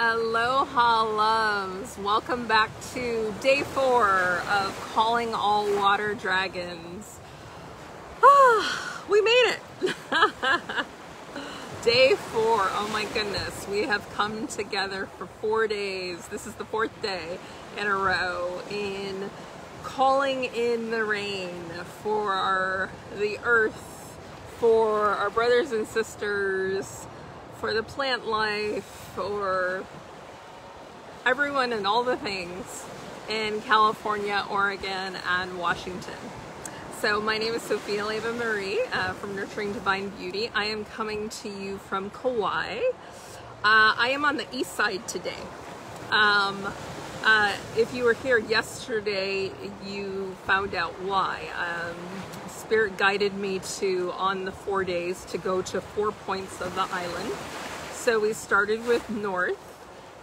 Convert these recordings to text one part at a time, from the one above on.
Aloha loves, welcome back to day 4 of Calling All Water Dragons. We made it. Day 4, oh my goodness, we have come together for 4 days. This is the 4th day in a row in calling in the rain for the earth, for our brothers and sisters, for the plant life, for everyone and all the things in California, Oregon, and Washington. So my name is Sophia Leva Marie from Nurturing Divine Beauty. I am coming to you from Kauai. I am on the east side today. If you were here yesterday, you found out why. Spirit guided me on the 4 days, to go to 4 points of the island. So we started with north,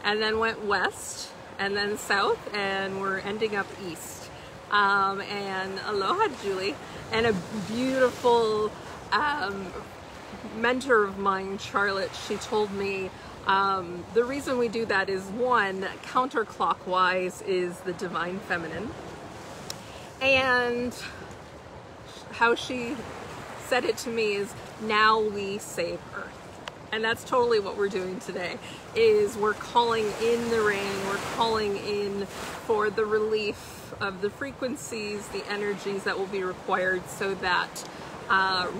and then went west, and then south, and we're ending up east. And aloha, Julie, and a beautiful mentor of mine, Charlotte, she told me the reason we do that is, one, counterclockwise is the divine feminine, and how she said it to me is, now we save Earth. And that's totally what we're doing today, is we're calling in the rain, we're calling in for the relief of the frequencies, the energies that will be required so that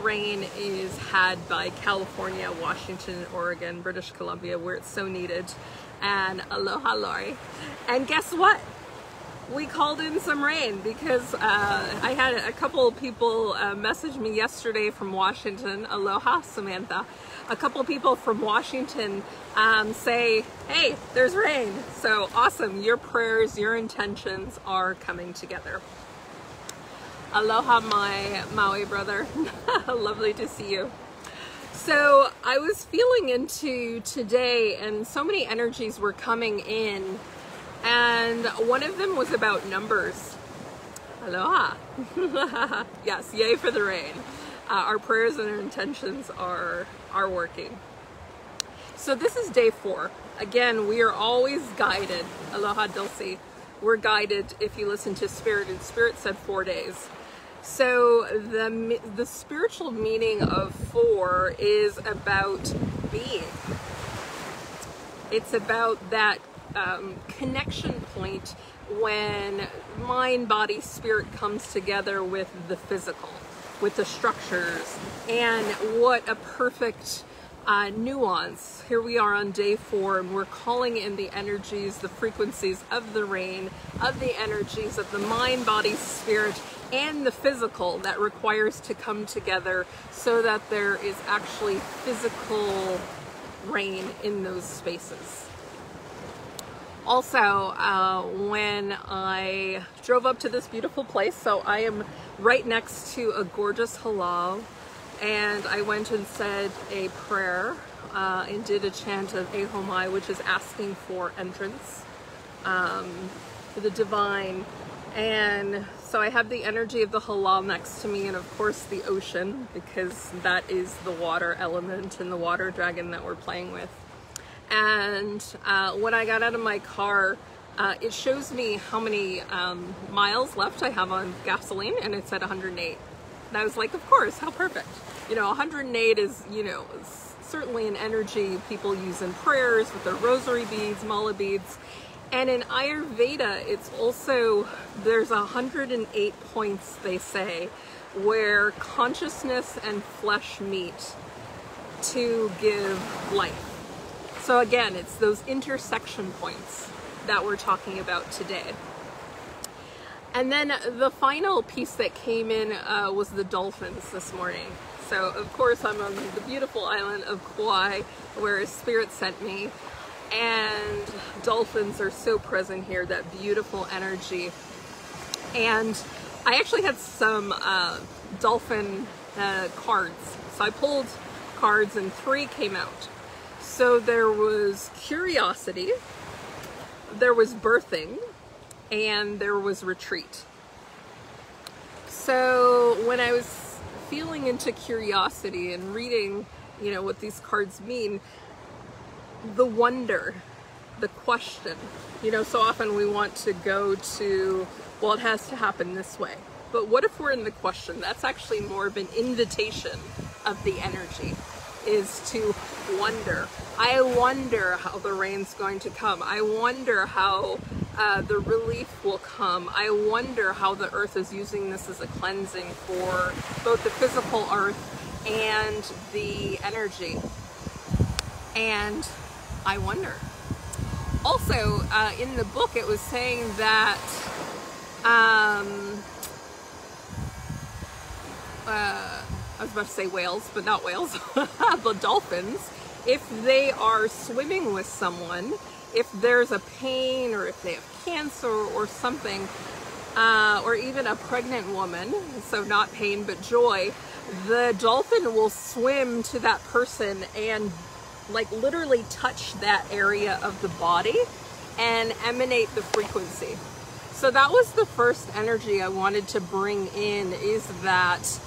rain is had by California, Washington, Oregon, British Columbia, where it's so needed. And aloha, Lori. And guess what? We called in some rain because I had a couple of people message me yesterday from Washington. Aloha, Samantha. A couple of people from Washington say, hey, there's rain. So awesome. Your prayers, your intentions are coming together. Aloha, my Maui brother. Lovely to see you. So I was feeling into today, and so many energies were coming in. And one of them was about numbers. Aloha. Yes, yay for the rain. Our prayers and our intentions are working. So this is day 4. Again, we are always guided. Aloha, Dulce. We're guided if you listen to Spirit, and Spirit said 4 days. So the spiritual meaning of 4 is about being. It's about that connection point when mind, body, spirit comes together with the physical, with the structures, and what a perfect nuance. Here we are on day 4, and we're calling in the energies, the frequencies of the rain, of the energies of the mind, body, spirit, and the physical that requires to come together so that there is actually physical rain in those spaces. Also, when I drove up to this beautiful place, so I am right next to a gorgeous halal, and I went and said a prayer and did a chant of Ehomai, which is asking for entrance for the divine. And so I have the energy of the halal next to me, and of course the ocean, because that is the water element and the water dragon that we're playing with. And when I got out of my car, it shows me how many miles left I have on gasoline, and it said 108. And I was like, of course, how perfect. You know, 108 is, you know, certainly an energy people use in prayers with their rosary beads, mala beads. And in Ayurveda, it's also, there's 108 points, they say, where consciousness and flesh meet to give life. So again, it's those intersection points that we're talking about today. And then the final piece that came in was the dolphins this morning. So of course I'm on the beautiful island of Kauai, where Spirit sent me, and dolphins are so present here, that beautiful energy. And I actually had some dolphin cards. So I pulled cards and 3 came out. So there was curiosity, there was birthing, and there was retreat. So when I was feeling into curiosity and reading, you know, what these cards mean, the wonder, the question. You know, so often we want to go to, well, it has to happen this way. But what if we're in the question? That's actually more of an invitation of the energy, is to wonder. I wonder how the rain's going to come. I wonder how the relief will come. I wonder how the earth is using this as a cleansing for both the physical earth and the energy. And I wonder. Also, in the book, it was saying that I was about to say whales, but not whales, the dolphins, if they are swimming with someone, if there's a pain or if they have cancer or something, or even a pregnant woman, so not pain but joy, the dolphin will swim to that person and like literally touch that area of the body and emanate the frequency. So that was the first energy I wanted to bring in, is that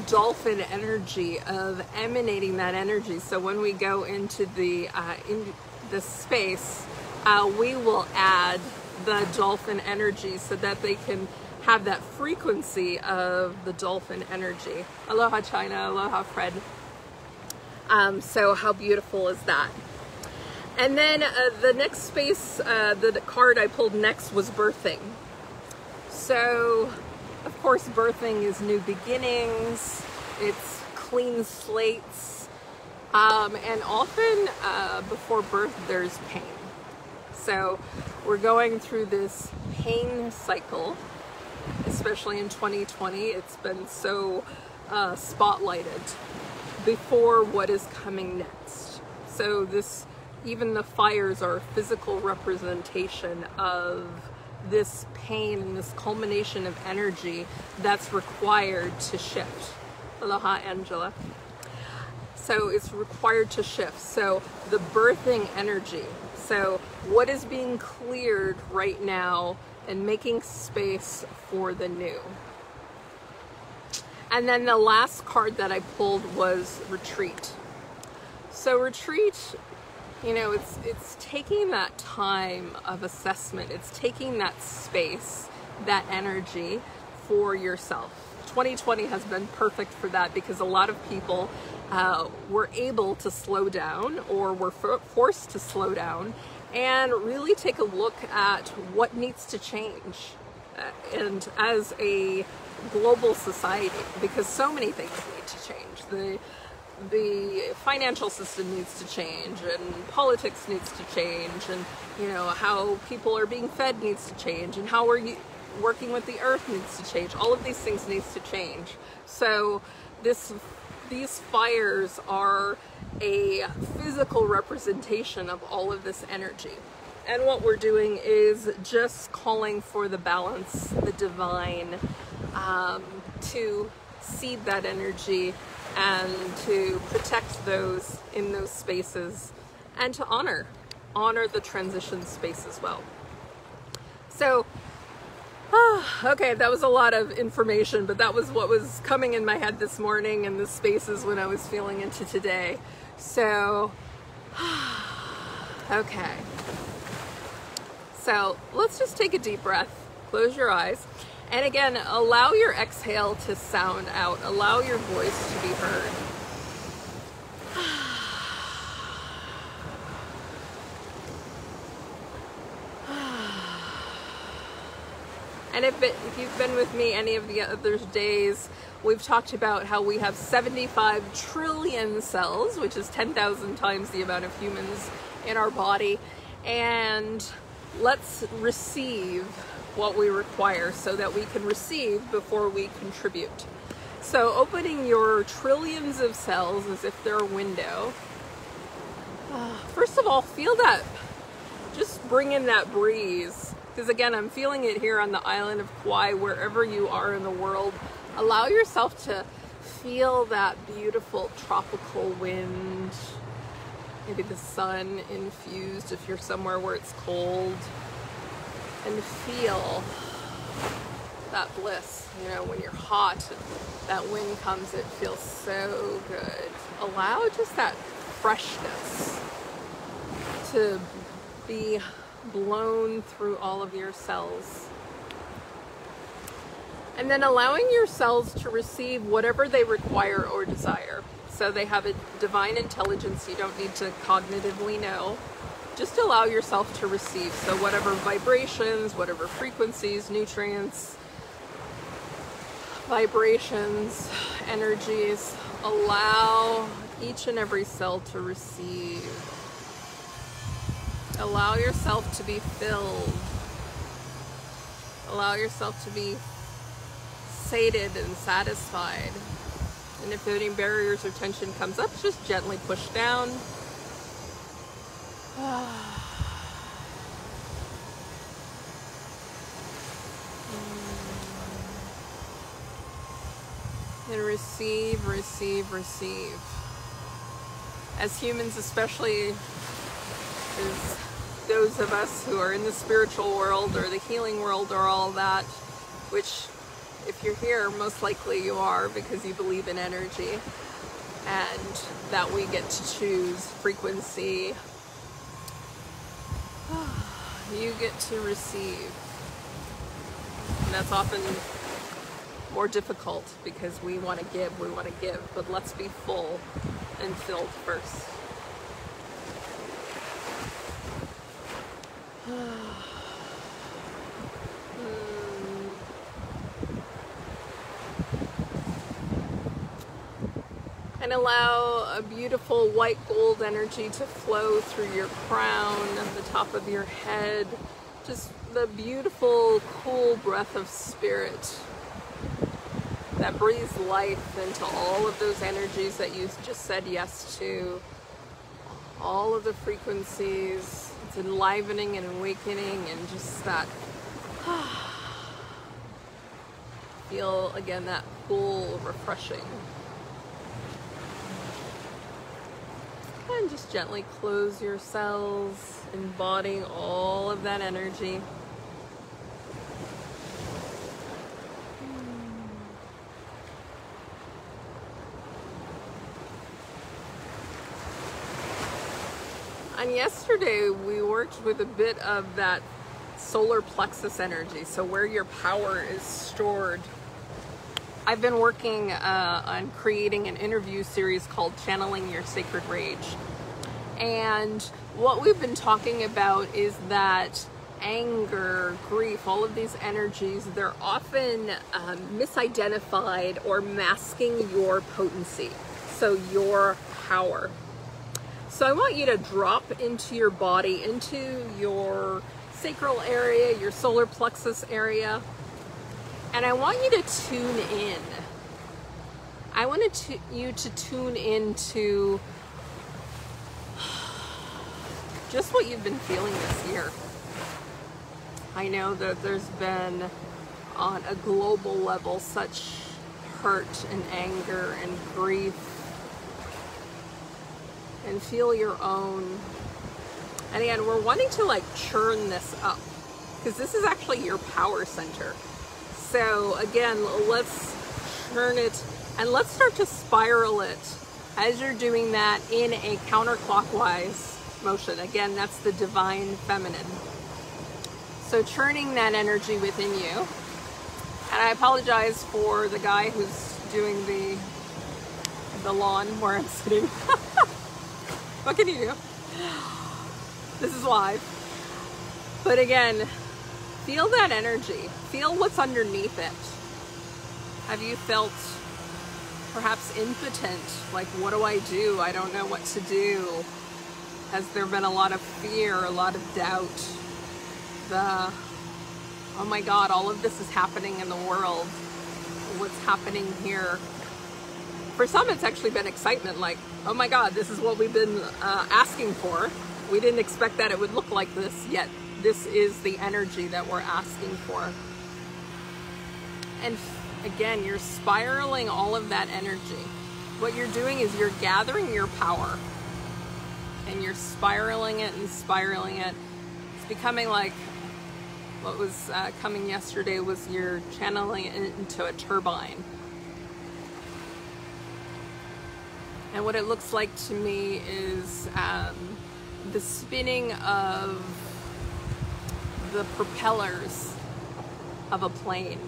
dolphin energy of emanating that energy. So when we go into the space, we will add the dolphin energy so that they can have that frequency of the dolphin energy. Aloha China, aloha Fred. So how beautiful is that? And then the next space, the card I pulled next was birthing. So, of course, birthing is new beginnings, it's clean slates, and often before birth there's pain. So we're going through this pain cycle, especially in 2020. It's been so spotlighted before what is coming next. So this, even the fires are a physical representation of this pain and this culmination of energy that's required to shift. Aloha, Angela. So it's required to shift. So the birthing energy. So what is being cleared right now and making space for the new. And then the last card that I pulled was retreat. So retreat, you know, it's taking that time of assessment. It's taking that space, that energy for yourself. 2020 has been perfect for that because a lot of people were able to slow down or were forced to slow down and really take a look at what needs to change. And as a global society, because so many things need to change. The financial system needs to change, and politics needs to change, and you know how people are being fed needs to change, and how we're working with the earth needs to change. All of these things needs to change. So these fires are a physical representation of all of this energy. And what we're doing is just calling for the balance, the divine, to seed that energy and to protect those in those spaces and to honor the transition space as well. So, okay, that was a lot of information, but that was what was coming in my head this morning and the spaces when I was feeling into today. So, okay. So let's just take a deep breath, close your eyes, and again, allow your exhale to sound out, allow your voice to be heard. And if you've been with me any of the other days, we've talked about how we have 75 trillion cells, which is 10,000 times the amount of humans in our body, and let's receive what we require so that we can receive before we contribute. So opening your trillions of cells as if they're a window. First of all, feel that, just bring in that breeze. Because again, I'm feeling it here on the island of Kauai, wherever you are in the world. Allow yourself to feel that beautiful tropical wind. Maybe the sun infused if you're somewhere where it's cold, and feel that bliss. You know, when you're hot and that wind comes, it feels so good. Allow just that freshness to be blown through all of your cells. And then allowing your cells to receive whatever they require or desire. So they have a divine intelligence you don't need to cognitively know. Just allow yourself to receive. So whatever vibrations, whatever frequencies, nutrients, vibrations, energies, allow each and every cell to receive. Allow yourself to be filled. Allow yourself to be sated and satisfied. And if any barriers or tension comes up, just gently push down. And receive, receive, receive. As humans, especially as those of us who are in the spiritual world or the healing world or all that, which if you're here, most likely you are because you believe in energy and that we get to choose frequency. You get to receive. And that's often more difficult because we want to give, but let's be full and filled first. And allow a beautiful white gold energy to flow through your crown and the top of your head. Just the beautiful, cool breath of spirit that breathes life into all of those energies that you just said yes to. All of the frequencies. It's enlivening and awakening and just that feel again that cool, refreshing. And just gently close your cells, embodying all of that energy. And yesterday we worked with a bit of that solar plexus energy, so where your power is stored. I've been working on creating an interview series called Channeling Your Sacred Rage. And what we've been talking about is that anger, grief, all of these energies, they're often misidentified or masking your potency, so your power. So I want you to drop into your body, into your sacral area, your solar plexus area, and I want you to tune in. I want you to tune into just what you've been feeling this year. I know that there's been, on a global level, such hurt and anger and grief. And feel your own. And again, we're wanting to like churn this up because this is actually your power center. So again, let's churn it and let's start to spiral it as you're doing that in a counterclockwise motion. Again, that's the divine feminine. So churning that energy within you. And I apologize for the guy who's doing the lawn where I'm sitting. What can you do? This is live. But again, feel that energy. Feel what's underneath it. Have you felt perhaps impotent? Like, what do I do? I don't know what to do. Has there been a lot of fear, a lot of doubt? Oh my God, all of this is happening in the world. What's happening here? For some, it's actually been excitement, like, oh my God, this is what we've been asking for. We didn't expect that it would look like this, yet this is the energy that we're asking for. And again, you're spiraling all of that energy. What you're doing is you're gathering your power and you're spiraling it and spiraling it. It's becoming like what was coming yesterday was you're channeling it into a turbine. And what it looks like to me is the spinning of the propellers of a plane.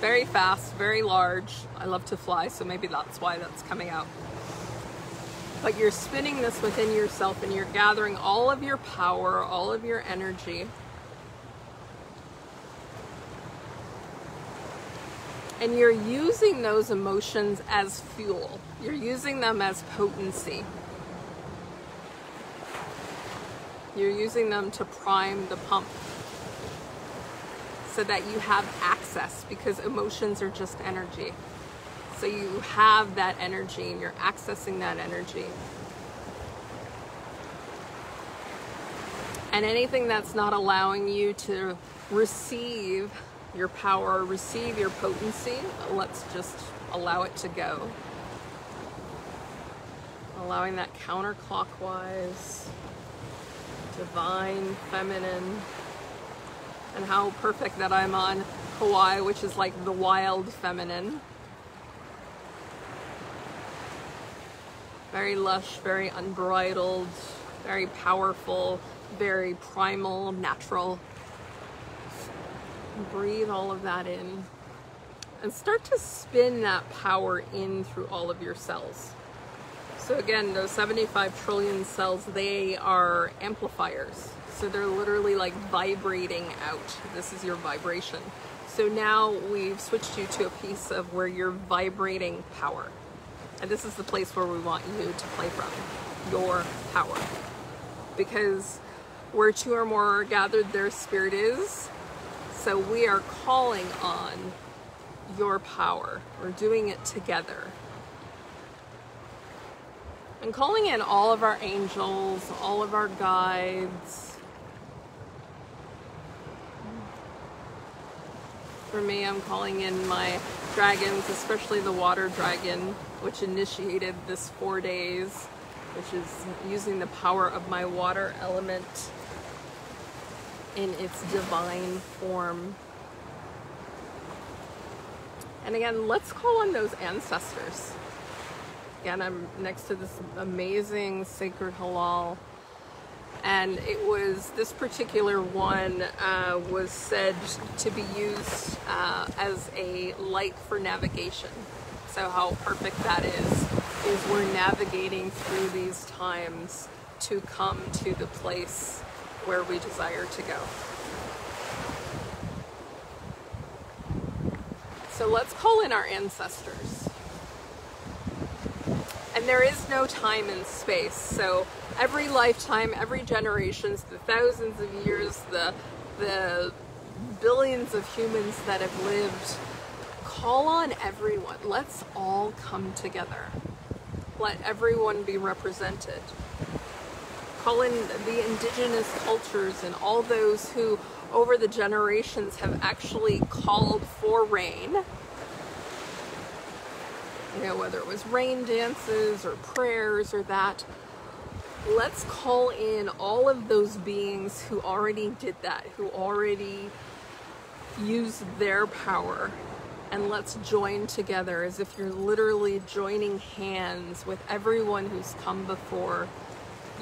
Very fast, very large. I love to fly, so maybe that's why that's coming out. But you're spinning this within yourself, and you're gathering all of your power, all of your energy. And you're using those emotions as fuel. You're using them as potency. You're using them to prime the pump so that you have access, because emotions are just energy. So you have that energy and you're accessing that energy. And anything that's not allowing you to receive your power, receive your potency, let's just allow it to go. Allowing that counterclockwise, divine, feminine, and how perfect that I'm on Hawaii, which is like the wild feminine. Very lush, very unbridled, very powerful, very primal, natural. Breathe all of that in and start to spin that power in through all of your cells. So again, those 75 trillion cells, they are amplifiers. So they're literally like vibrating out. This is your vibration. So now we've switched you to a piece of where you're vibrating power. And this is the place where we want you to play from, your power. Because where two or more are gathered, their spirit is. So we are calling on your power. We're doing it together. And calling in all of our angels, all of our guides. For me, I'm calling in my dragons, especially the water dragon, which initiated this 4 days, which is using the power of my water element in its divine form. And again, let's call on those ancestors. Again, I'm next to this amazing sacred halal, and it was, this particular one was said to be used as a light for navigation. So how perfect that is we're navigating through these times to come to the place where we desire to go. So let's call in our ancestors. And there is no time and space. So every lifetime, every generations, the thousands of years, the billions of humans that have lived, call on everyone. Let's all come together. Let everyone be represented. Call in the indigenous cultures and all those who over the generations have actually called for rain. You know, whether it was rain dances or prayers or that. Let's call in all of those beings who already did that, who already used their power. And let's join together as if you're literally joining hands with everyone who's come before.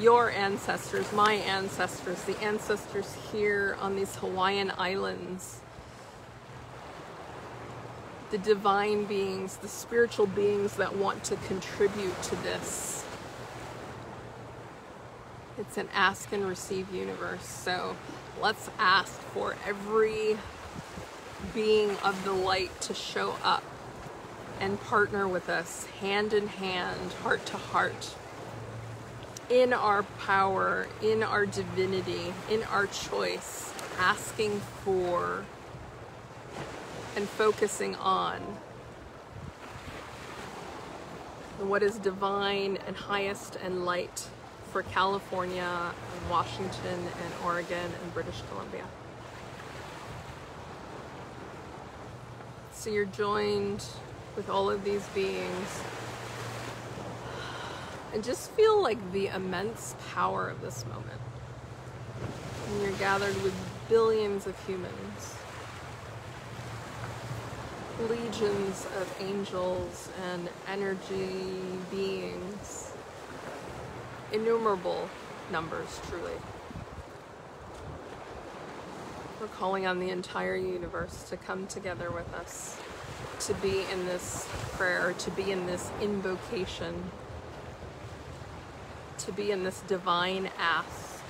Your ancestors, my ancestors, the ancestors here on these Hawaiian islands. The divine beings, the spiritual beings that want to contribute to this. It's an ask and receive universe. So let's ask for every being of the light to show up and partner with us hand in hand, heart to heart, in our power, in our divinity, in our choice, asking for and focusing on what is divine and highest and light for California, and Washington, and Oregon, and British Columbia. So you're joined with all of these beings, and just feel like the immense power of this moment. And you're gathered with billions of humans, legions of angels and energy beings, innumerable numbers, truly. We're calling on the entire universe to come together with us, to be in this prayer, to be in this invocation, to be in this divine ask.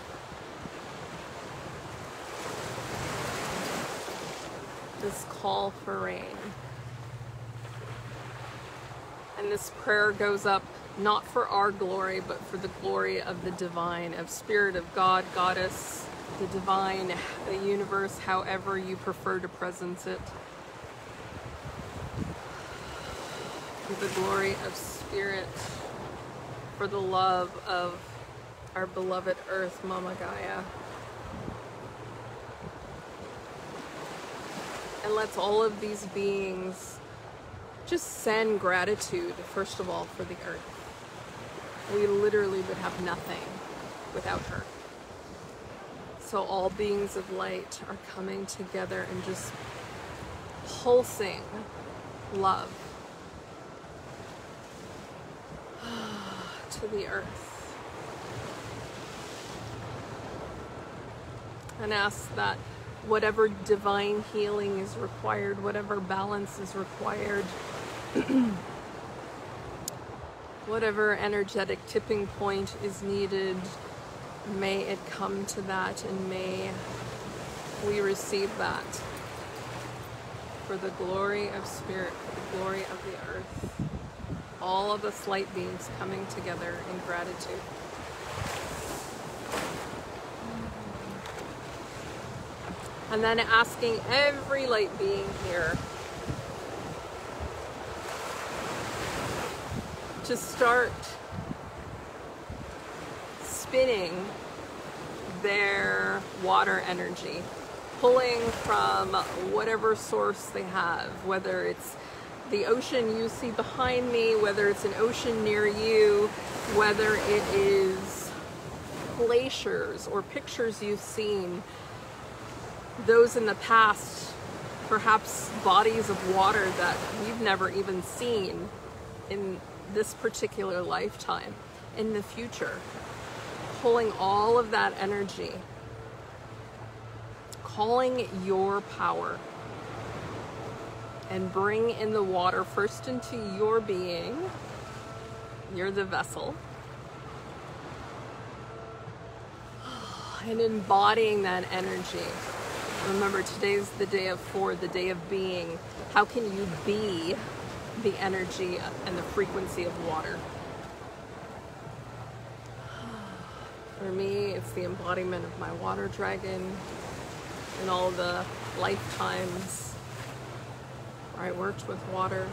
This call for rain. And this prayer goes up not for our glory, but for the glory of the divine, of Spirit of God, Goddess, the divine, the universe, however you prefer to presence it. For the glory of Spirit, for the love of our beloved Earth, Mama Gaia. And let's all of these beings just send gratitude, first of all, for the Earth. We literally would have nothing without her. So all beings of light are coming together and just pulsing love to the Earth. And ask that whatever divine healing is required, whatever balance is required, whatever energetic tipping point is needed, may it come to that, and may we receive that for the glory of Spirit, for the glory of the Earth. All of us light beings coming together in gratitude. And then asking every light being here to start spinning their water energy, pulling from whatever source they have, whether it's the ocean you see behind me, whether it's an ocean near you, whether it is glaciers or pictures you've seen, those in the past, perhaps bodies of water that we've never even seen in this particular lifetime, in the future, pulling all of that energy, calling your power, and bring in the water first into your being. You're the vessel. And embodying that energy. Remember, today's the day of 4, the day of being. How can you be the energy and the frequency of water? For me, it's the embodiment of my water dragon and all the lifetimes where I worked with water.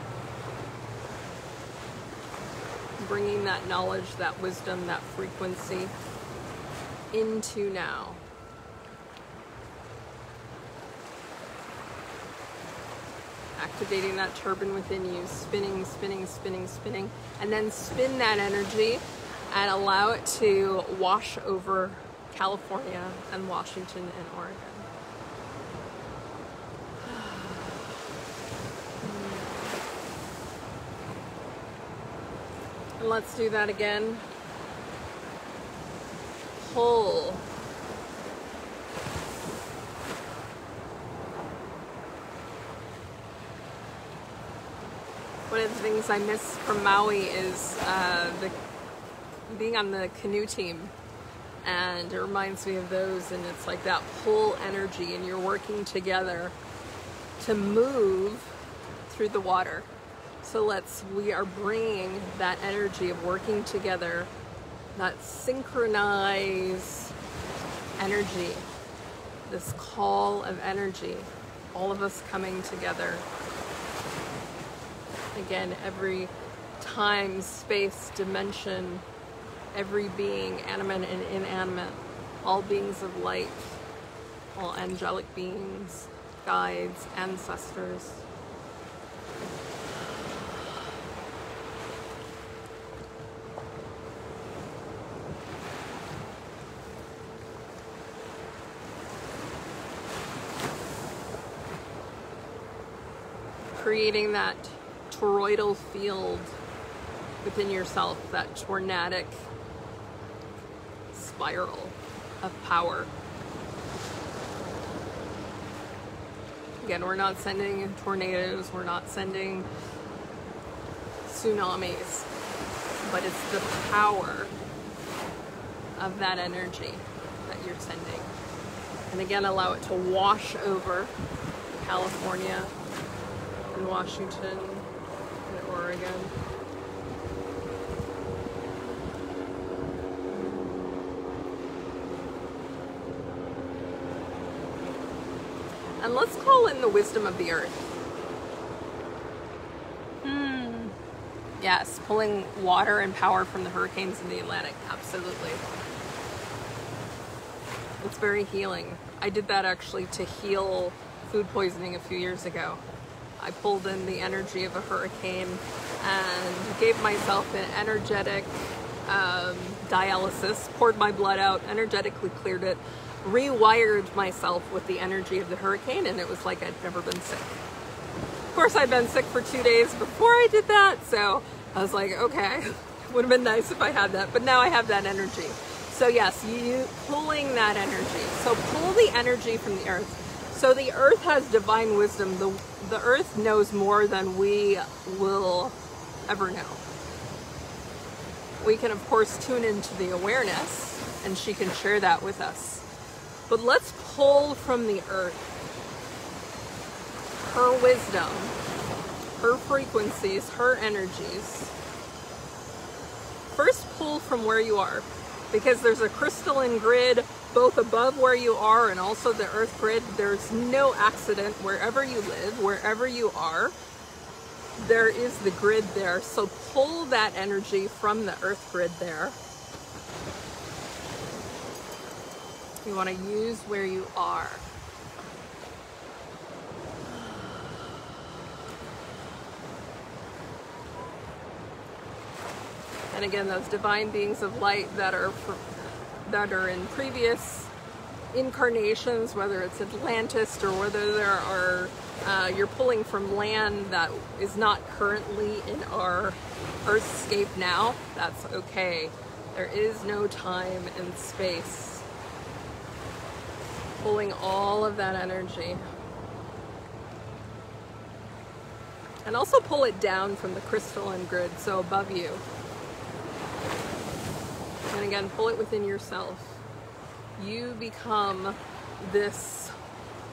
Bringing that knowledge, that wisdom, that frequency into now. Activating that turbine within you, spinning, spinning, spinning, spinning, and then spin that energy and allow it to wash over California and Washington and Oregon. And let's do that again. Pull. One of the things I miss from Maui is being on the canoe team, and it reminds me of those, and it's like that pull energy, and you're working together to move through the water. So we are bringing that energy of working together, that synchronized energy, this call of energy, all of us coming together. Again, every time, space, dimension, every being, animate and inanimate, all beings of light, all angelic beings, guides, ancestors. Creating that toroidal field within yourself, that tornadic spiral of power. Again, we're not sending tornadoes, we're not sending tsunamis, but it's the power of that energy that you're sending. And again, allow it to wash over California and Washington and Oregon. And let's call in the wisdom of the earth. Yes, pulling water and power from the hurricanes in the Atlantic, absolutely. It's very healing. I did that actually to heal food poisoning a few years ago. I pulled in the energy of a hurricane and gave myself an energetic dialysis, poured my blood out, energetically cleared it, rewired myself with the energy of the hurricane, and it was like I'd never been sick. Of course, I'd been sick for 2 days before I did that, so I was like, okay, would have been nice if I had that, but now I have that energy. So yes, you pulling that energy. So pull the energy from the earth. So the earth has divine wisdom. The earth knows more than we will ever know. We can, of course, tune into the awareness, and she can share that with us. But let's pull from the earth her wisdom, her frequencies, her energies. First, pull from where you are, because there's a crystalline grid both above where you are and also the earth grid. There's no accident wherever you live, wherever you are. There is the grid there. So pull that energy from the earth grid there. You want to use where you are. And again, those divine beings of light that are in previous incarnations, whether it's Atlantis or whether there are you're pulling from land that is not currently in our earthscape now, that's okay. There is no time and space. Pulling all of that energy. And also pull it down from the crystalline grid, so above you. And again, pull it within yourself. You become this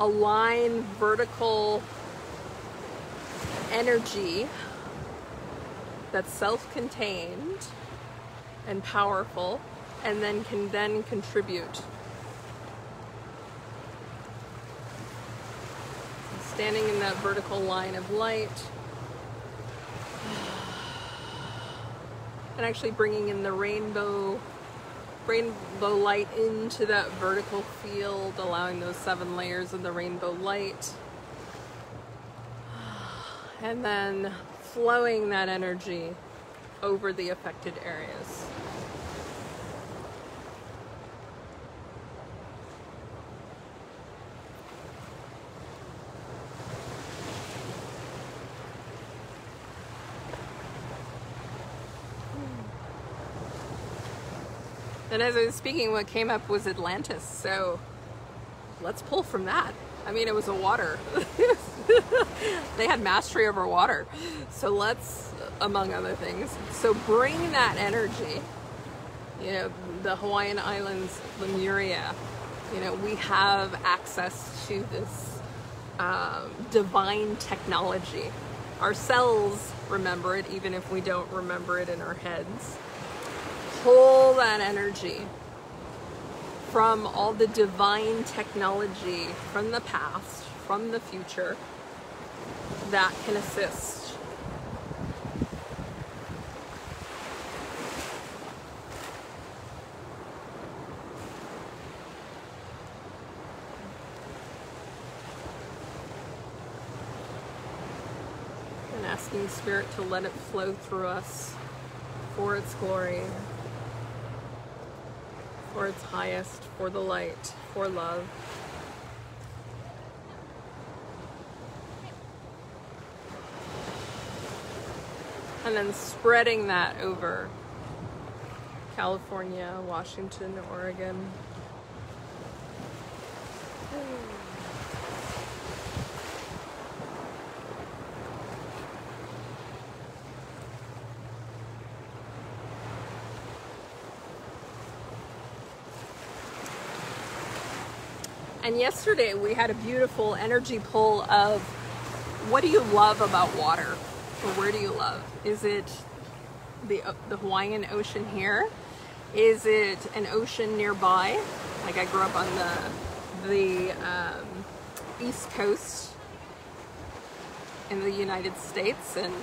aligned, vertical energy that's self-contained and powerful, and then can then contribute. Standing in that vertical line of light, and actually bringing in the rainbow light into that vertical field, allowing those 7 layers of the rainbow light, and then flowing that energy over the affected areas. And as I was speaking, what came up was Atlantis, so let's pull from that. I mean, it was a water. They had mastery over water. So let's, among other things, so bring that energy. You know, the Hawaiian Islands, Lemuria, you know, we have access to this divine technology. Our cells remember it, even if we don't remember it in our heads. Pull that energy from all the divine technology from the past, from the future, that can assist. And asking Spirit to let it flow through us for its glory, for its highest, for the light, for love. And then spreading that over California, Washington, Oregon. And yesterday we had a beautiful energy pull of what do you love about water? Or where do you love? Is it the Hawaiian Ocean here? Is it an ocean nearby? Like I grew up on the East Coast in the United States, and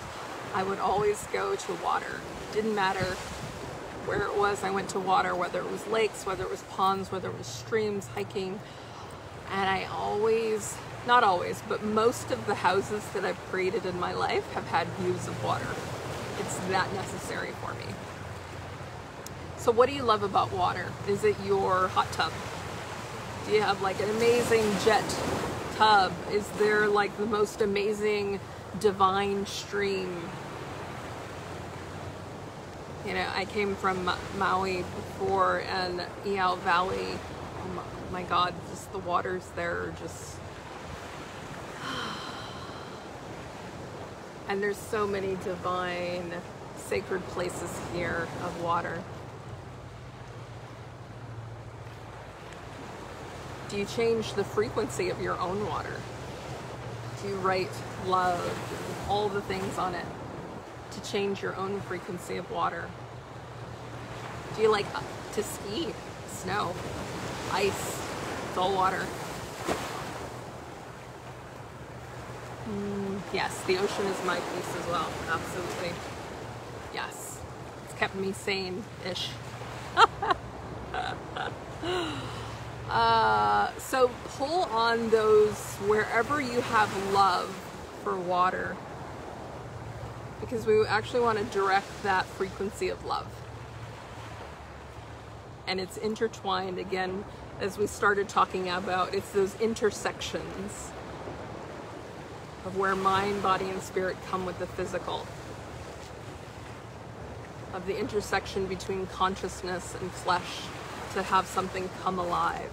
I would always go to water. Didn't matter where it was, I went to water, whether it was lakes, whether it was ponds, whether it was streams, hiking. And I always, not always, but most of the houses that I've created in my life have had views of water. It's that necessary for me. So what do you love about water? Is it your hot tub? Do you have like an amazing jet tub? Is there like the most amazing divine stream? You know, I came from Maui before, and Iao Valley, oh my God, just the waters there are just, and there's so many divine, sacred places here of water. Do you change the frequency of your own water? Do you write love and all the things on it to change your own frequency of water? Do you like to ski? Snow, ice, it's all water. Yes, the ocean is my peace as well, absolutely. Yes, it's kept me sane-ish. So pull on those wherever you have love for water, because we actually want to direct that frequency of love. And it's intertwined, again, as we started talking about, it's those intersections of where mind, body, and spirit come with the physical. Of the intersection between consciousness and flesh to have something come alive.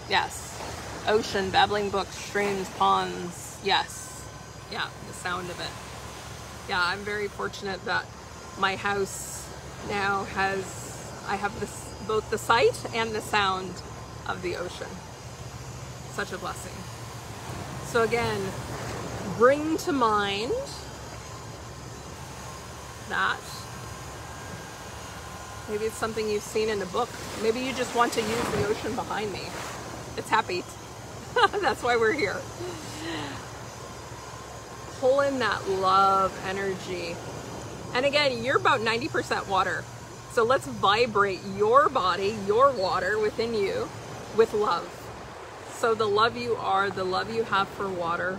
Yes. Ocean, babbling brooks, streams, ponds. Yes. Yeah, the sound of it. Yeah, I'm very fortunate that my house now I have this, both the sight and the sound of the ocean. Such a blessing. So again, bring to mind that. Maybe it's something you've seen in a book. Maybe you just want to use the ocean behind me. It's happy. That's why we're here. Pull in that love energy. And again, you're about 90% water. So let's vibrate your body, your water within you with love. So the love you are, the love you have for water,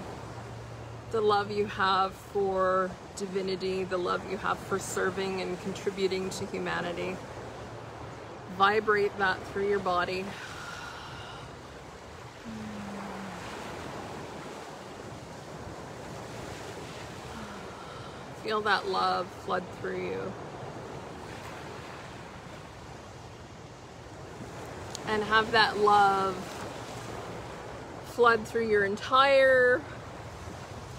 the love you have for divinity, the love you have for serving and contributing to humanity. Vibrate that through your body. Feel that love flood through you. And have that love flood through your entire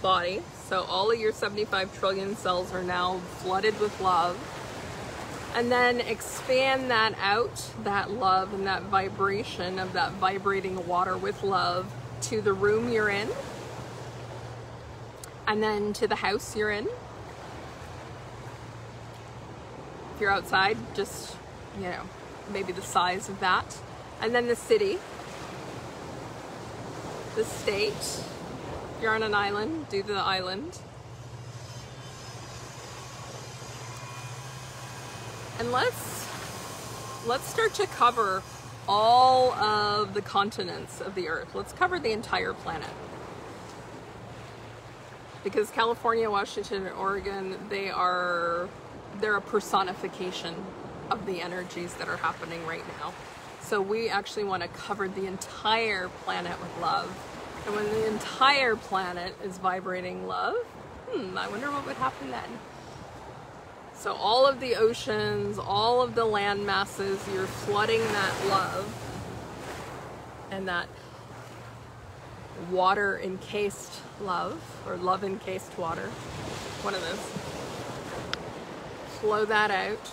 body. So all of your 75 trillion cells are now flooded with love. And then expand that out, that love and that vibration of that vibrating water with love to the room you're in. And then to the house you're in. If you're outside, just, you know, maybe the size of that. And then the city, the state. If you're on an island, do the island. And let's start to cover all of the continents of the earth. Let's cover the entire planet. Because California, Washington, and Oregon, they're a personification of the energies that are happening right now. So we actually want to cover the entire planet with love. And when the entire planet is vibrating love, I wonder what would happen then. So all of the oceans, all of the land masses, you're flooding that love and that water encased love, or love encased water, one of those. Flow that out.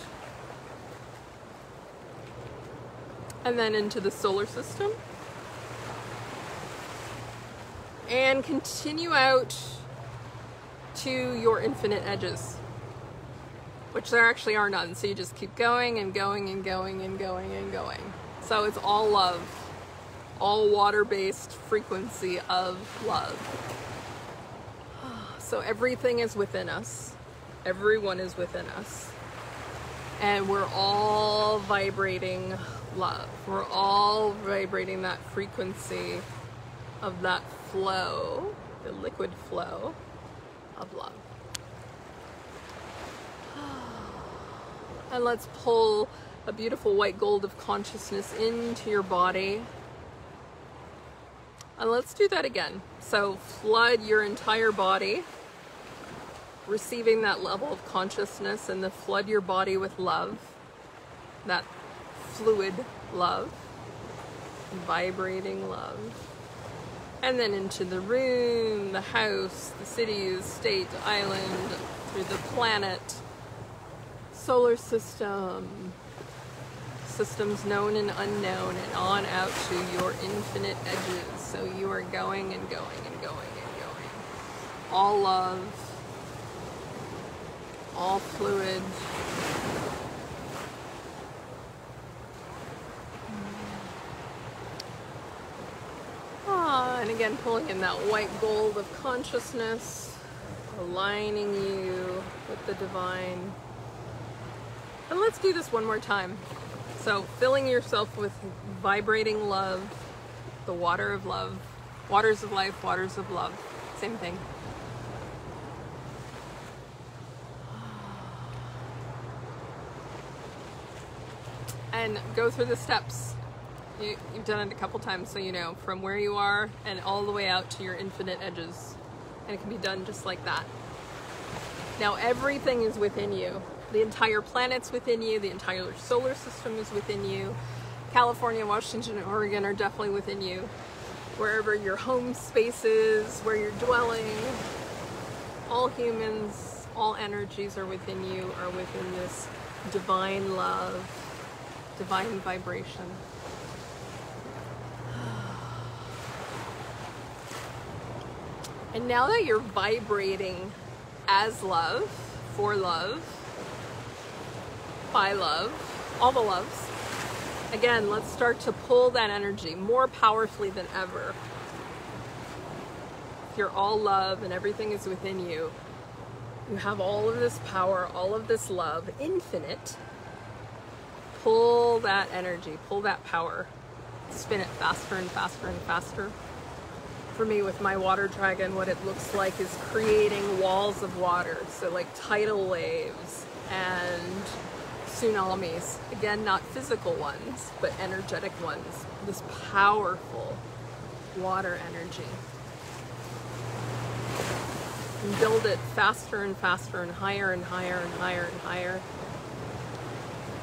And then into the solar system. And continue out to your infinite edges, which there actually are none. So you just keep going and going and going and going and going. So it's all love, all water-based frequency of love. So everything is within us. Everyone is within us. And we're all vibrating love. We're all vibrating that frequency of that flow, the liquid flow of love. And let's pull a beautiful white gold of consciousness into your body. And let's do that again. So flood your entire body, receiving that level of consciousness, and then flood your body with love, that fluid love, vibrating love. And then into the room, the house, the city, state, island, through the planet, solar system, systems known and unknown, and on out to your infinite edges. So you are going and going and going and going. All love, all fluid. And again, pulling in that white gold of consciousness, aligning you with the divine. And let's do this one more time. So filling yourself with vibrating love, the water of love, waters of life, waters of love, same thing. And go through the steps. You've done it a couple times, so you know, from where you are and all the way out to your infinite edges. And it can be done just like that. Now everything is within you. The entire planet's within you. The entire solar system is within you. California, Washington, and Oregon are definitely within you. Wherever your home space is, where you're dwelling, all humans, all energies are within you, are within this divine love, divine vibration. And now that you're vibrating as love, for love, by love, all the loves, again, let's start to pull that energy more powerfully than ever. If you're all love and everything is within you, you have all of this power, all of this love, infinite. Pull that energy, pull that power, spin it faster and faster and faster. For me, with my water dragon, what it looks like is creating walls of water. So like tidal waves and tsunamis. Again, not physical ones, but energetic ones. This powerful water energy. And build it faster and faster and higher and higher and higher and higher.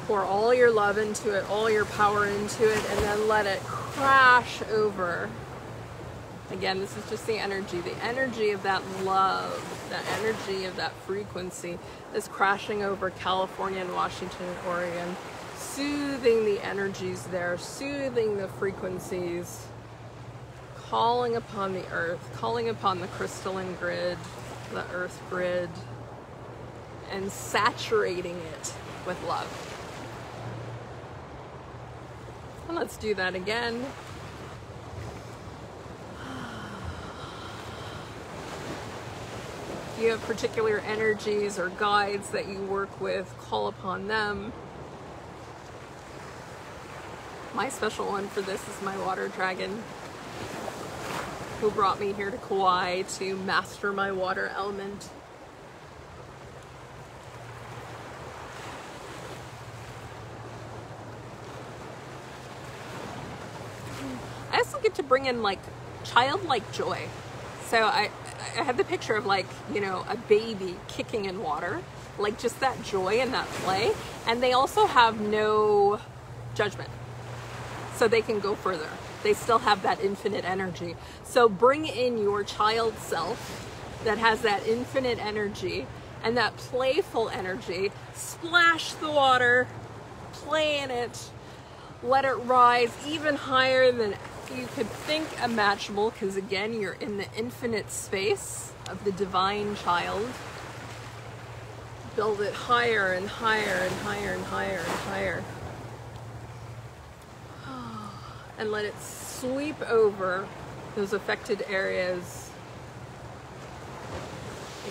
Pour all your love into it, all your power into it, and then let it crash over. Again, this is just the energy of that love, the energy of that frequency is crashing over California and Washington and Oregon, soothing the energies there, soothing the frequencies, calling upon the earth, calling upon the crystalline grid, the earth grid, and saturating it with love. And let's do that again. If you have particular energies or guides that you work with, call upon them. My special one for this is my water dragon, who brought me here to Kauai to master my water element. I also get to bring in like childlike joy. So I had the picture of like, you know, a baby kicking in water, like just that joy and that play. And they also have no judgment, so they can go further. They still have that infinite energy. So bring in your child self that has that infinite energy and that playful energy. Splash the water, play in it, let it rise even higher than you could think imaginable, because again, you're in the infinite space of the divine child. Build it higher and higher and higher and higher and higher. And let it sweep over those affected areas.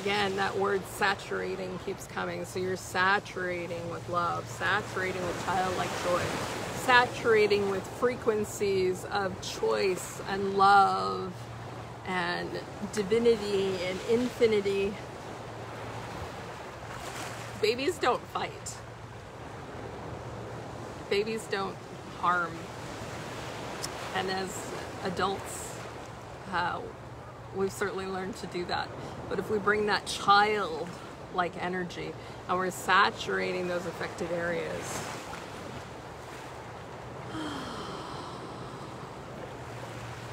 Again, that word saturating keeps coming. So you're saturating with love, saturating with childlike joy, saturating with frequencies of choice and love and divinity and infinity. Babies don't fight. Babies don't harm. And as adults, we've certainly learned to do that. But if we bring that child-like energy and we're saturating those affected areas,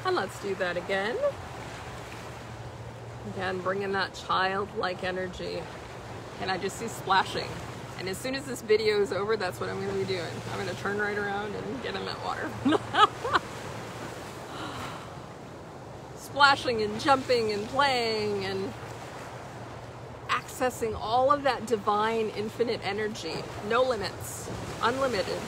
and let's do that again. Again, bring in that childlike energy. And I just see splashing. And as soon as this video is over, that's what I'm going to be doing. I'm going to turn right around and get in that water. Splashing and jumping and playing and accessing all of that divine infinite energy. No limits. Unlimited.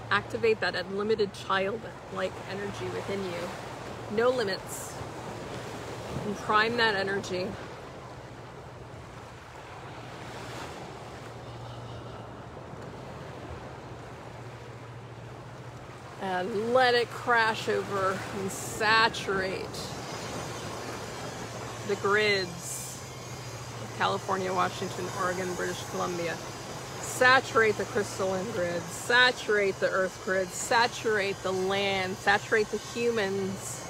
Activate that unlimited childlike energy within you. No limits. And prime that energy. And let it crash over and saturate the grids of California, Washington, Oregon, British Columbia. Saturate the crystalline grids, saturate the earth grids, saturate the land, saturate the humans.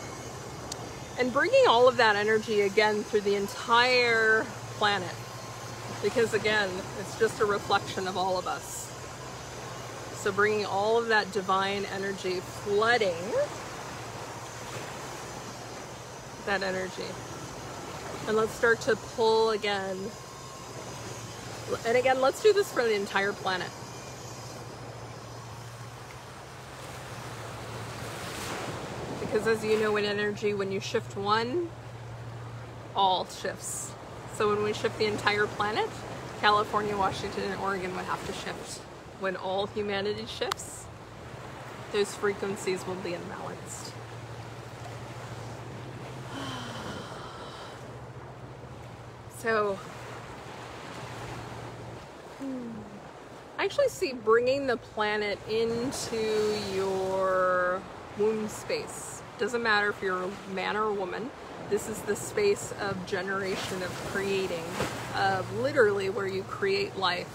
And bringing all of that energy again through the entire planet. Because again, it's just a reflection of all of us. So bringing all of that divine energy, flooding that energy. And let's start to pull again. And again, let's do this for the entire planet. Because as you know in energy, when you shift one, all shifts. So when we shift the entire planet, California, Washington, and Oregon would have to shift. When all humanity shifts, those frequencies will be imbalanced. So, I actually see bringing the planet into your womb space. Doesn't matter if you're a man or a woman. This is the space of generation, of creating, of literally where you create life.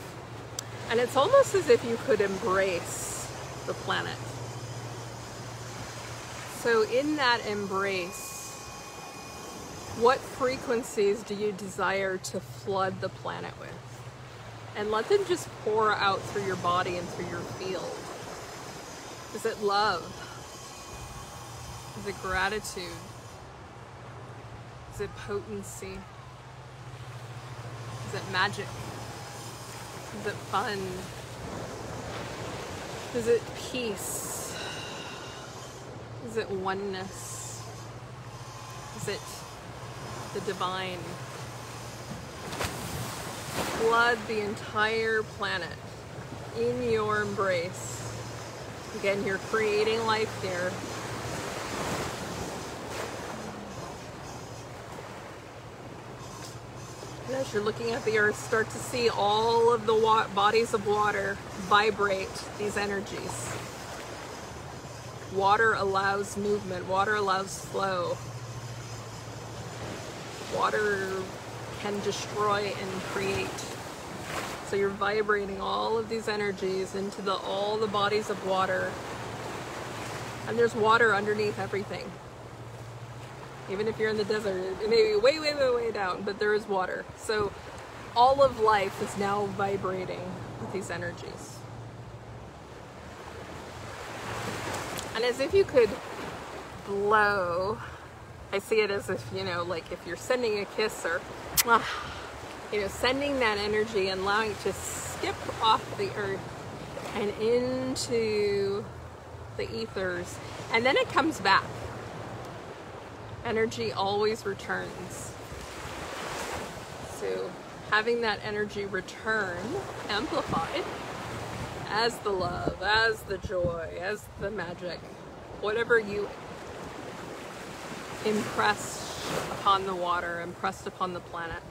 And it's almost as if you could embrace the planet. So in that embrace, what frequencies do you desire to flood the planet with? And let them just pour out through your body and through your field. Is it love? Is it gratitude? Is it potency? Is it magic? Is it fun? Is it peace? Is it oneness? Is it the divine? Flood the entire planet in your embrace. Again, you're creating life here. And as you're looking at the earth, start to see all of the bodies of water vibrate these energies. Water allows movement. Water allows flow. Water can destroy and create. So you're vibrating all of these energies into all the bodies of water. And there's water underneath everything. Even if you're in the desert, it may be way, way, way, way down, but there is water. So all of life is now vibrating with these energies. And as if you could blow, I see it as if, you know, like if you're sending a kiss or, you know, sending that energy and allowing it to skip off the earth and into the ethers, and then it comes back. Energy always returns. So having that energy return, amplified, as the love, as the joy, as the magic, whatever you impressed upon the water, impressed upon the planet.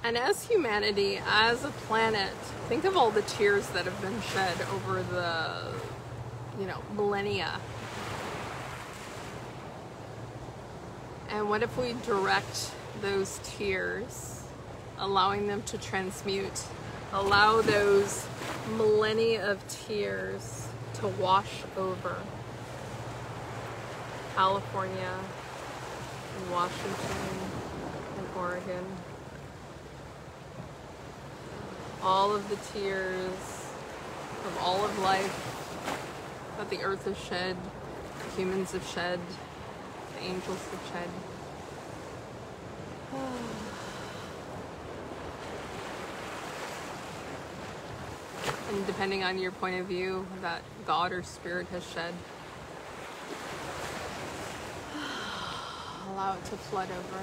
And as humanity, as a planet, think of all the tears that have been shed over the, you know, millennia. And what if we direct those tears, allowing them to transmute, allow those millennia of tears to wash over California and Washington and Oregon. All of the tears of all of life that the earth has shed, the humans have shed, the angels have shed. And depending on your point of view, that God or spirit has shed. Allow it to flood over.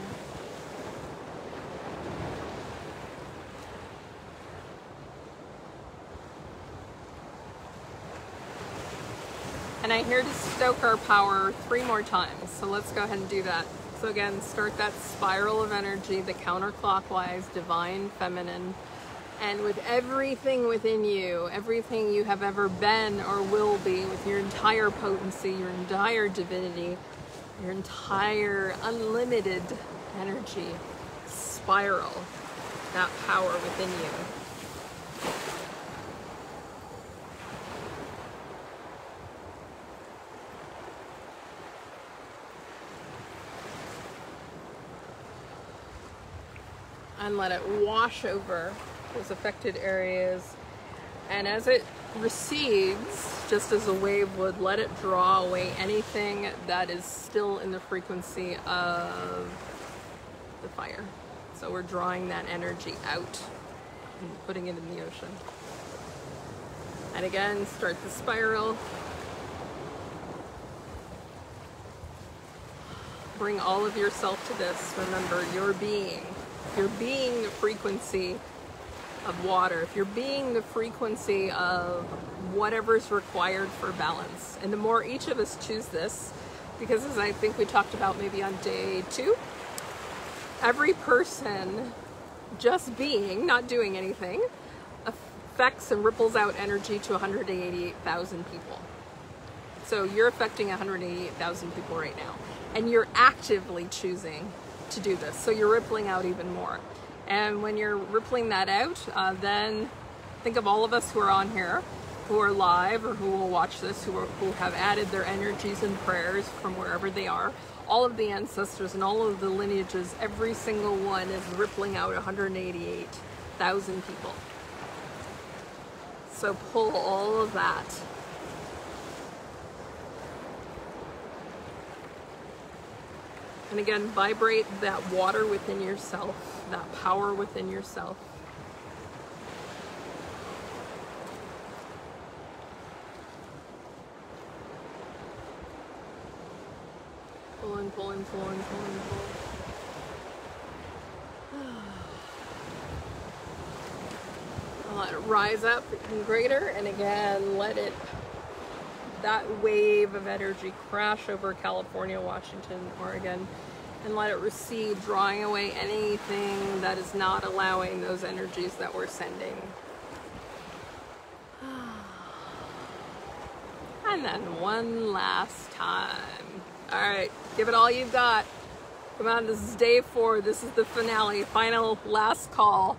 And I'm here to stoke our power 3 more times. So let's go ahead and do that. So again, start that spiral of energy, the counterclockwise, divine, feminine. And with everything within you, everything you have ever been or will be, with your entire potency, your entire divinity, your entire unlimited energy, spiral that power within you. And let it wash over those affected areas. And as it recedes, just as a wave would, let it draw away anything that is still in the frequency of the fire. So we're drawing that energy out and putting it in the ocean. And again, start the spiral. Bring all of yourself to this. Remember, your being. If you're being the frequency of water, if you're being the frequency of whatever's required for balance, and the more each of us choose this, because as I think we talked about maybe on day 2, every person just being, not doing anything, affects and ripples out energy to 188,000 people. So you're affecting 188,000 people right now, and you're actively choosing to do this, so you're rippling out even more. And when you're rippling that out, then think of all of us who are on here, who are live or who will watch this, who have added their energies and prayers from wherever they are. All of the ancestors and all of the lineages, every single one is rippling out 188,000 people. So pull all of that. And again, vibrate that water within yourself, that power within yourself. Pull and pull and pull and pull and pull. Let it rise up even greater, and again, let it, that wave of energy crash over California, Washington, Oregon, and let it recede, drawing away anything that is not allowing those energies that we're sending. And then one last time. All right, give it all you've got. Come on, this is day 4. This is the finale, final last call.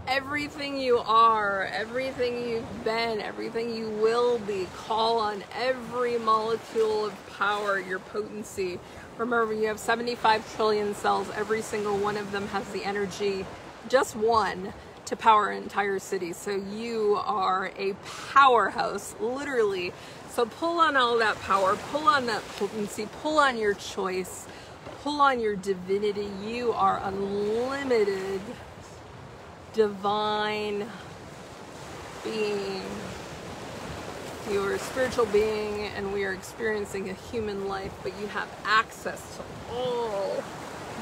everything you are, everything you've been, everything you will be. Call on every molecule of power, your potency. Remember, you have 75 trillion cells. Every single one of them has the energy, just one, to power an entire city. So you are a powerhouse, literally. So pull on all that power, pull on that potency, pull on your choice, pull on your divinity. You are unlimited, divine being. You are a spiritual being, and we are experiencing a human life, but you have access to all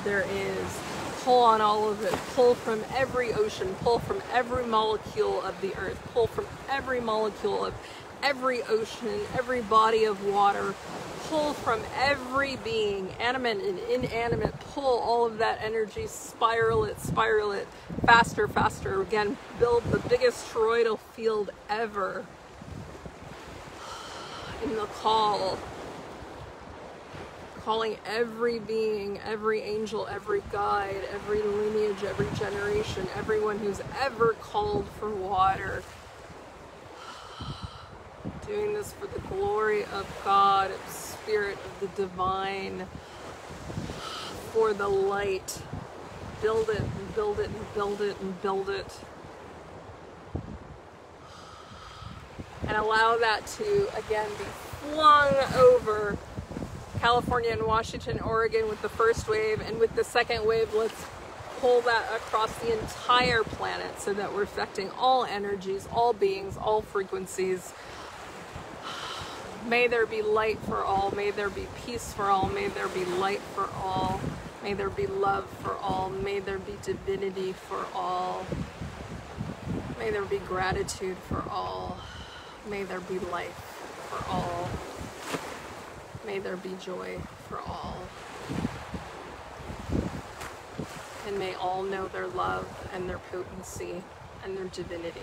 there is. Pull on all of it. Pull from every ocean. Pull from every molecule of the earth. Pull from every molecule of every ocean, every body of water. Pull from every being, animate and inanimate. Pull all of that energy. Spiral it, faster, faster. Again, build the biggest toroidal field ever in the call. Calling every being, every angel, every guide, every lineage, every generation, everyone who's ever called for water. Doing this for the glory of God, of Spirit, of the divine, for the light. Build it and build it and build it and build it. And allow that to, again, be flung over California and Washington, Oregon with the first wave, and with the second wave, let's pull that across the entire planet so that we're affecting all energies, all beings, all frequencies. May there be light for all. May there be peace for all. May there be light for all. May there be love for all. May there be divinity for all. May there be gratitude for all. May there be life for all. May there be joy for all. And may all know their love and their potency and their divinity.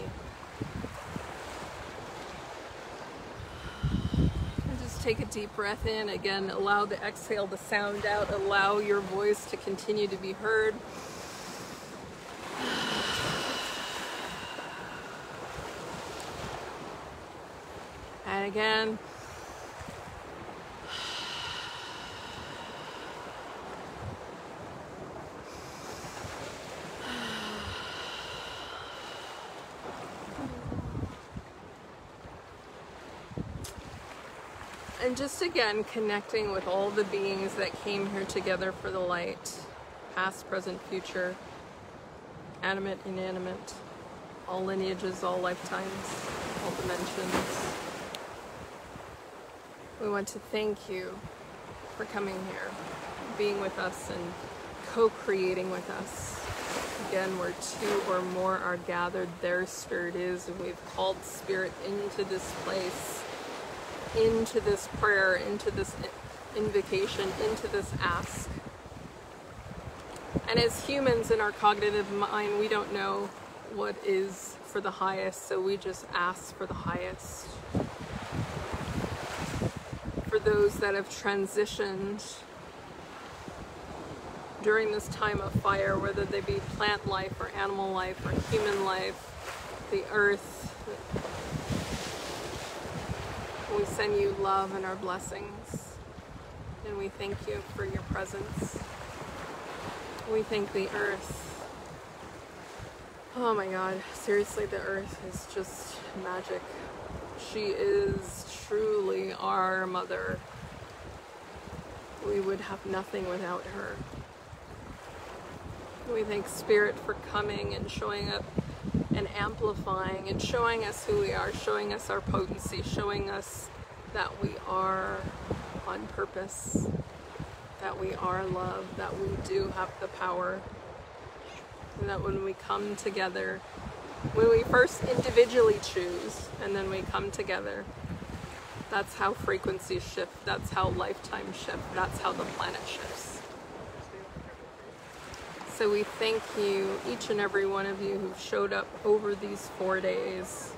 And just take a deep breath in. Again, allow the exhale to sound out. Allow your voice to continue to be heard. And again, and just again connecting with all the beings that came here together for the light, past, present, future, animate, inanimate, all lineages, all lifetimes, all dimensions. We want to thank you for coming here, being with us and co-creating with us. Again, where two or more are gathered, their spirit is, and we've called spirit into this place, into this prayer, into this invocation, into this ask. And as humans in our cognitive mind, we don't know what is for the highest, so we just ask for the highest. For those that have transitioned during this time of fire, whether they be plant life or animal life or human life, the earth, we send you love and our blessings, and we thank you for your presence. We thank the earth. Oh my God, seriously, the earth is just magic. She is truly our mother. We would have nothing without her. We thank Spirit for coming and showing up and amplifying and showing us who we are, showing us our potency, showing us that we are on purpose, that we are love, that we do have the power, and that when we come together, when we first individually choose and then we come together, that's how frequencies shift, that's how lifetimes shift, that's how the planet shifts. So we thank you, each and every one of you who've showed up over these 4 days,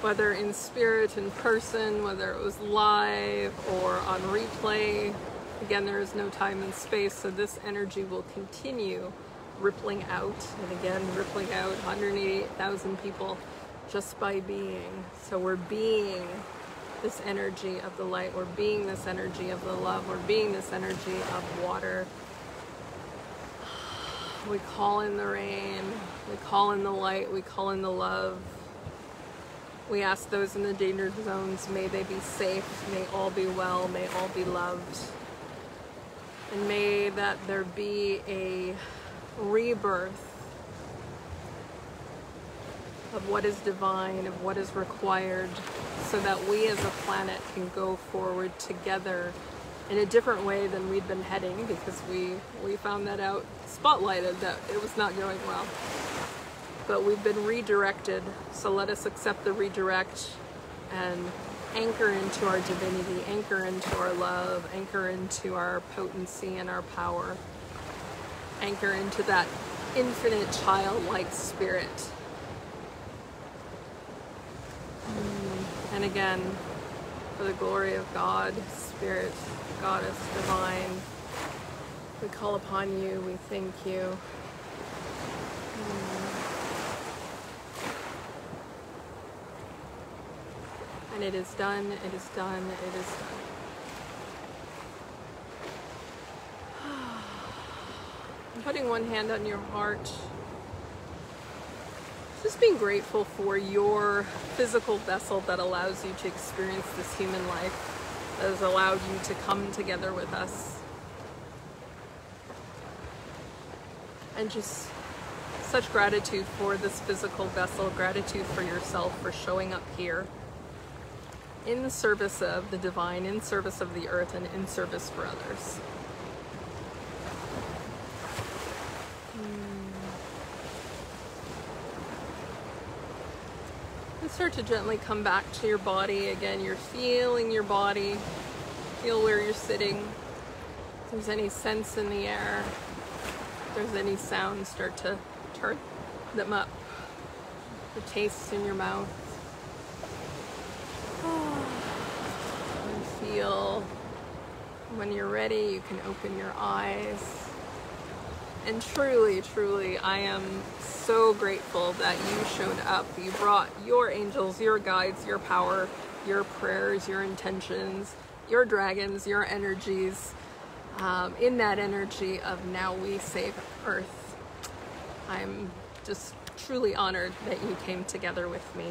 whether in spirit, in person, whether it was live or on replay. Again, there is no time and space, so this energy will continue rippling out, and again, rippling out 188,000 people just by being. So we're being this energy of the light, we're being this energy of the love, we're being this energy of water. We call in the rain, we call in the light, we call in the love. We ask those in the danger zones, may they be safe, may all be well, may all be loved. And may that there be a rebirth of what is divine, of what is required, so that we as a planet can go forward together in a different way than we'd been heading, because we found that out, spotlighted that it was not going well. But we've been redirected, so let us accept the redirect and anchor into our divinity, anchor into our love, anchor into our potency and our power, anchor into that infinite childlike spirit. And again, for the glory of God, Spirit, Goddess, Divine, we call upon you, we thank you. And it is done, it is done, it is done. I'm putting one hand on your heart. Just being grateful for your physical vessel that allows you to experience this human life, that has allowed you to come together with us. And just such gratitude for this physical vessel, gratitude for yourself for showing up here in the service of the divine, in service of the earth, and in service for others. And start to gently come back to your body. Again, you're feeling your body. Feel where you're sitting. If there's any sense in the air, if there's any sound, start to turn them up. The taste in your mouth. And feel when you're ready, you can open your eyes. And truly, truly, I am so grateful that you showed up. You brought your angels, your guides, your power, your prayers, your intentions, your dragons, your energies, in that energy of now we save Earth. I'm just truly honored that you came together with me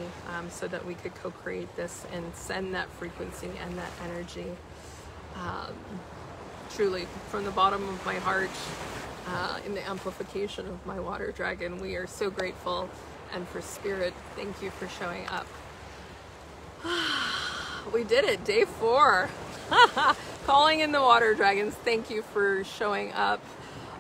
so that we could co-create this and send that frequency and that energy. Truly, from the bottom of my heart, in the amplification of my water dragon, we are so grateful. And for Spirit, thank you for showing up. We did it, day 4. Calling in the water dragons, thank you for showing up.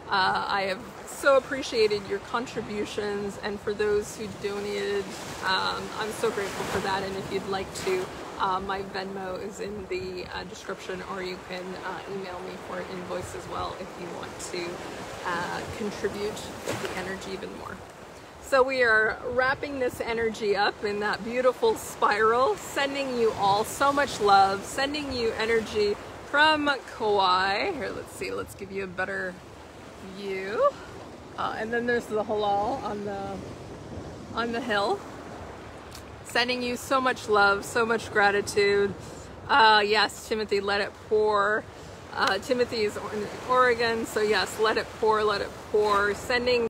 I have so appreciated your contributions, and for those who donated, I'm so grateful for that. And if you'd like to, my Venmo is in the description, or you can email me for an invoice as well if you want to contribute the energy even more. So we are wrapping this energy up in that beautiful spiral, sending you all so much love, sending you energy from Kauai. Here, let's see, let's give you a better view. And then there's the halal on the hill. Sending you so much love, so much gratitude. Yes, Timothy, let it pour. Timothy is in Oregon, so yes, let it pour, let it pour. Sending